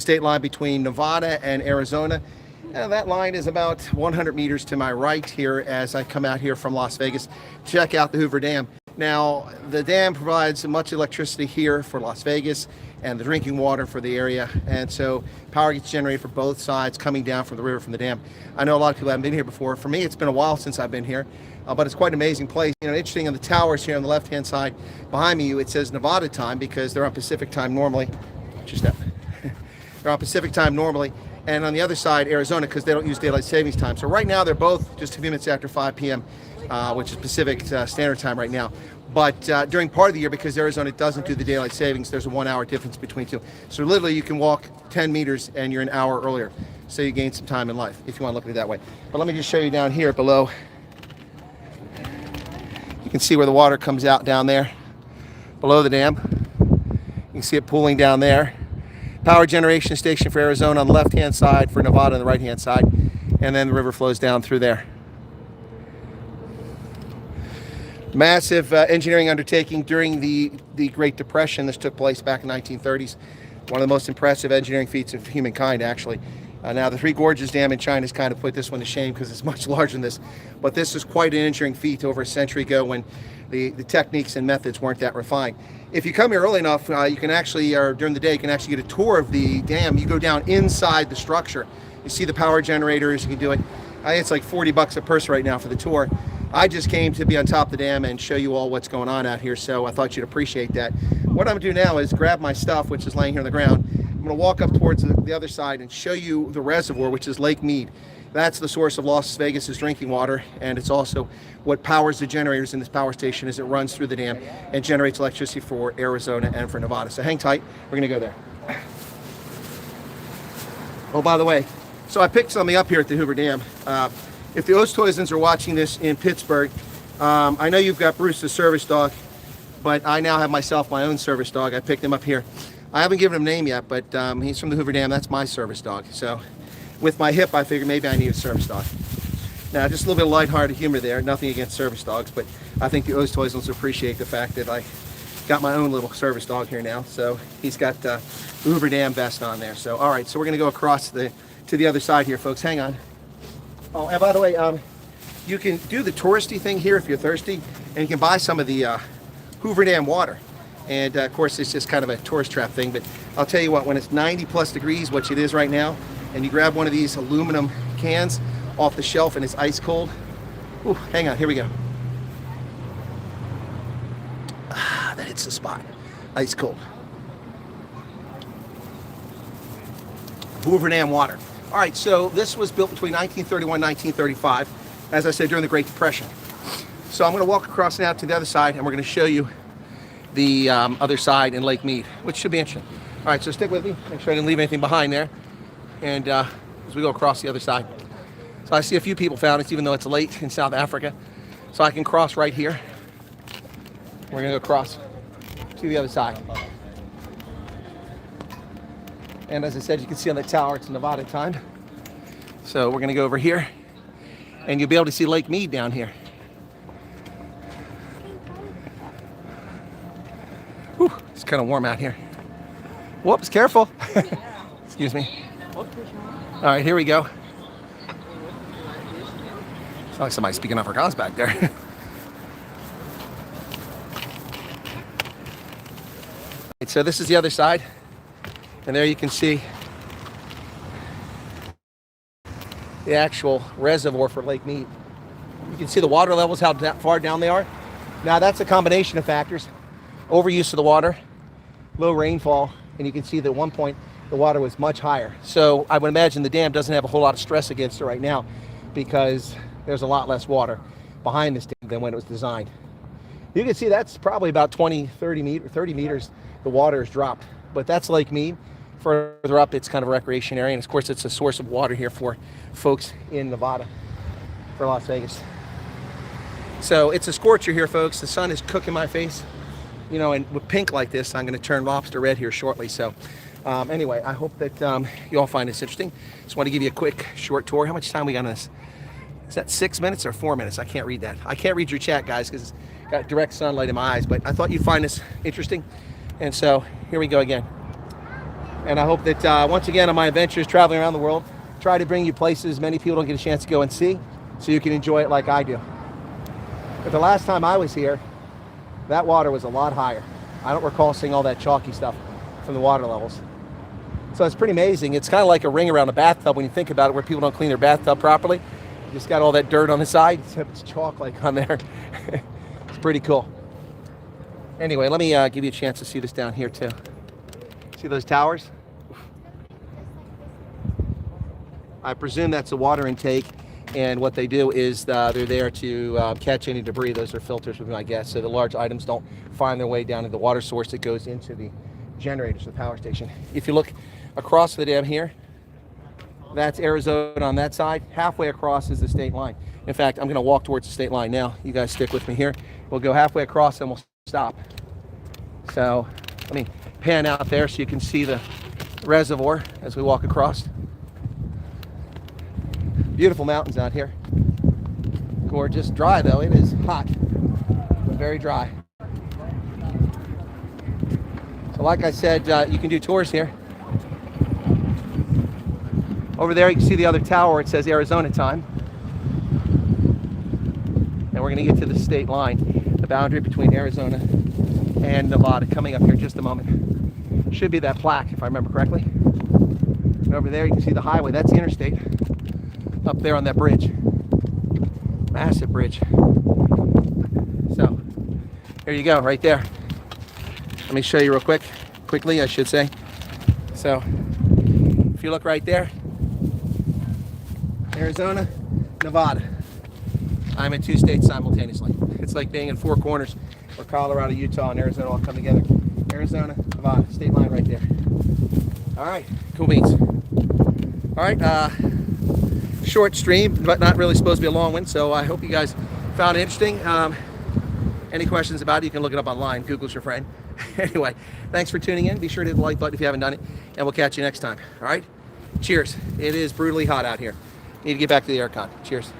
state line between Nevada and Arizona. That line is about 100 meters to my right here as I come out here from Las Vegas to check out the Hoover Dam. Now, the dam provides much electricity here for Las Vegas and the drinking water for the area, and so power gets generated for both sides coming down from the river from the dam. I know a lot of people haven't been here before. For me, it's been a while since I've been here, but it's quite an amazing place. You know, interesting on the towers here on the left-hand side behind me, it says Nevada time because they're on Pacific time normally. Just that. They're on Pacific time normally, and on the other side, Arizona, because they don't use daylight savings time. So right now, they're both just a few minutes after 5 p.m., which is Pacific Standard Time right now. But during part of the year, because Arizona doesn't do the daylight savings, there's a 1 hour difference between two. So literally, you can walk 10 meters and you're an hour earlier. So you gain some time in life, if you want to look at it that way. But let me just show you down here below. You can see where the water comes out down there, below the dam. You can see it pooling down there. Power generation station for Arizona on the left-hand side, for Nevada on the right-hand side, and then the river flows down through there. Massive engineering undertaking during the Great Depression. This took place back in the 1930s. One of the most impressive engineering feats of humankind, actually. Now, the Three Gorges Dam in China has kind of put this one to shame because it's much larger than this. But this is quite an engineering feat over a century ago when the techniques and methods weren't that refined. If you come here early enough, you can actually, or during the day, you can actually get a tour of the dam. You go down inside the structure. You see the power generators. You can do it. I think it's like $40 a person right now for the tour. I just came to be on top of the dam and show you all what's going on out here, so I thought you'd appreciate that. What I'm gonna do now is grab my stuff, which is laying here on the ground. I'm gonna walk up towards the other side and show you the reservoir, which is Lake Mead. That's the source of Las Vegas's drinking water, and it's also what powers the generators in this power station as it runs through the dam and generates electricity for Arizona and for Nevada. So hang tight, we're gonna go there. Oh, by the way, so I picked something up here at the Hoover Dam. If the Oosthuizens are watching this in Pittsburgh, I know you've got Bruce the service dog, but I now have myself my own service dog. I picked him up here. I haven't given him a name yet, but he's from the Hoover Dam. That's my service dog. So with my hip, I figured maybe I need a service dog. Now, just a little bit of lighthearted humor there. Nothing against service dogs, but I think the Oosthuizens appreciate the fact that I got my own little service dog here now. So he's got the Hoover Dam vest on there. So, all right, so we're going to go across to the other side here, folks. Hang on. Oh, and by the way, you can do the touristy thing here if you're thirsty, and you can buy some of the Hoover Dam water. And of course, it's just kind of a tourist trap thing, but I'll tell you what, when it's 90 plus degrees, which it is right now, and you grab one of these aluminum cans off the shelf and it's ice cold. Ooh, hang on, here we go. Ah, that hits the spot. Ice cold. Hoover Dam water. All right, so this was built between 1931 and 1935, as I said, during the Great Depression. So I'm going to walk across now to the other side, and we're going to show you the other side in Lake Mead, which should be interesting. All right, so stick with me. Make sure I didn't leave anything behind there. And as we go across the other side. So I see a few people found it, even though it's late in South Africa. So I can cross right here. We're going to go across to the other side. And as I said, you can see on the tower, it's Nevada time. So we're going to go over here, and you'll be able to see Lake Mead down here. Whew, it's kind of warm out here. Whoops, careful. Excuse me. All right, here we go. Sounds like somebody speaking Afrikaans back there. So this is the other side. And there you can see the actual reservoir for Lake Mead. You can see the water levels, how far down they are. Now that's a combination of factors. Overuse of the water, low rainfall, and you can see that at one point the water was much higher. So I would imagine the dam doesn't have a whole lot of stress against it right now because there's a lot less water behind this dam than when it was designed. You can see that's probably about 30 meters the water has dropped. But that's Lake Mead. Further up, it's kind of a recreation area, and of course, it's a source of water here for folks in Nevada, for Las Vegas. So it's a scorcher here, folks. The sun is cooking my face, you know, and with pink like this, I'm going to turn lobster red here shortly. So anyway, I hope that you all find this interesting. Just want to give you a quick, short tour. How much time we got on this? Is that 6 minutes or 4 minutes? I can't read that. I can't read your chat, guys, because it's got direct sunlight in my eyes, but I thought you'd find this interesting. And so here we go again. And I hope that once again on my adventures traveling around the world, try to bring you places many people don't get a chance to go and see, so you can enjoy it like I do. But the last time I was here, that water was a lot higher. I don't recall seeing all that chalky stuff from the water levels. So it's pretty amazing. It's kind of like a ring around a bathtub when you think about it, where people don't clean their bathtub properly. You just got all that dirt on the side, except it's chalk like on there. It's pretty cool. Anyway, let me give you a chance to see this down here too. See those towers? I presume that's a water intake, and what they do is they're there to catch any debris. Those are filters, would be my guess, so the large items don't find their way down to the water source that goes into the generators of the power station. If you look across the dam here, that's Arizona on that side. Halfway across is the state line. In fact, I'm going to walk towards the state line now. You guys stick with me here. We'll go halfway across and we'll stop. So let me pan out there so you can see the reservoir as we walk across. Beautiful mountains out here. Gorgeous. Dry though. It is hot, but very dry. So like I said, you can do tours here. Over there you can see the other tower. It says Arizona time. And we're going to get to the state line, the boundary between Arizona and Nevada, coming up here in just a moment. Should be that plaque, if I remember correctly. And over there you can see the highway. That's the interstate. Up there on that bridge. Massive bridge. So, here you go, right there. Let me show you real quickly, I should say. So, if you look right there, Arizona, Nevada. I'm in two states simultaneously. It's like being in four corners where Colorado, Utah, and Arizona all come together. Arizona, Nevada, state line right there. All right, cool beans. All right, short stream, but not really supposed to be a long one, so I hope you guys found it interesting. Any questions about it, you can look it up online. Google's your friend. Anyway, thanks for tuning in. Be sure to hit the like button if you haven't done it, and we'll catch you next time. All right? Cheers. It is brutally hot out here. Need to get back to the aircon. Cheers.